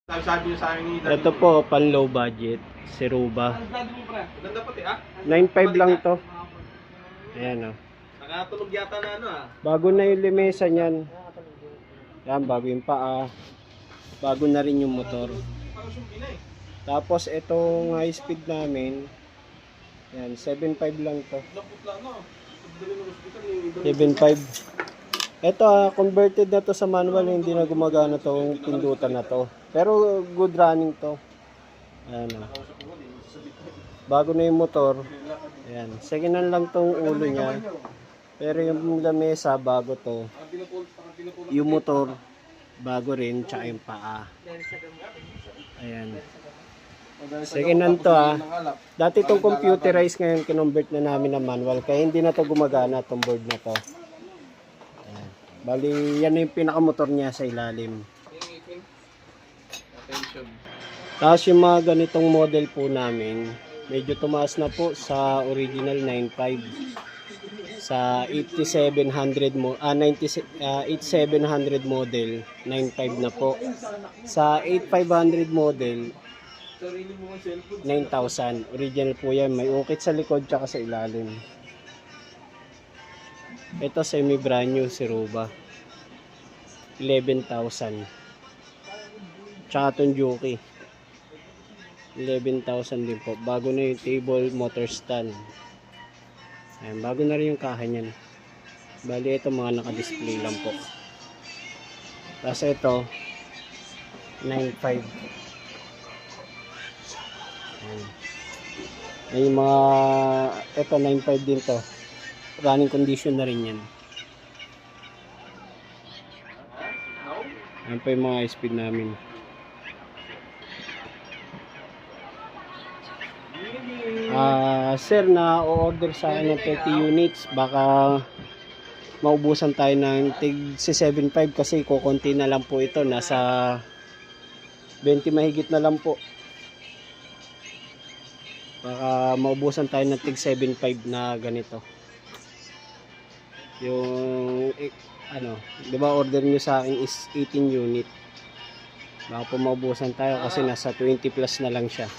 Sabi niyo sa akin ni Daddy. Ito po, pan low budget, si Ruba. Ang Daddy mo pre. Ganda pati ah. 9.5 lang to. Ayan o. Nakatulog yata na ano ah. Bago na yung limesa niyan. Yan, bago yung paa. Bago na rin yung motor. Parang sumbi na eh. Tapos itong high speed namin, yan, 7.5 lang to. Lapot lang no. Pagdali ng hospital yung 7.5. Ito converted na to sa manual, hindi na gumagana tong pindutan na to. Pero good running to. Ayan o. Bago na yung motor. Ayan. Second hand lang tong ulo niya. Pero yung lamesa, bago to. Yung motor, bago rin, tsaka yung paa. Ayan. Second hand to Dati itong computerized, ngayon kinonvert na namin na manual. Kaya hindi na to gumagana tong board na to. Ayan. Bali, yan na yung pinakamotor niya sa ilalim. Tapos yung mga ganitong model po namin, medyo tumaas na po sa original 9.5. Sa 8700 model 9.5 na po. Sa 8500 model 9,000. Original po yan. May ukit sa likod tsaka sa ilalim. Ito semi brand new si Ruba. 11,000. Tsaka itong Juki. 11,000 din po. Bago na yung table motor stand. Ayan, bago na rin yung kaha niyan. Bali ito mga naka-display lang po. Tapos ito 9.5. Ayan. Yung mga ito 9.5 din to. Running condition na rin yan. Ayan pa yung mga speed namin. Sir, na o-order sa akin ng 30 units, baka maubusan tayo ng tig 7.5 kasi kukunti na lang po ito, nasa 20 mahigit na lang po. Baka maubusan tayo ng tig 7.5 na ganito. Yung ano, 'di ba order niyo sa akin is 18 unit. Baka po maubusan tayo kasi nasa 20 plus na lang siya.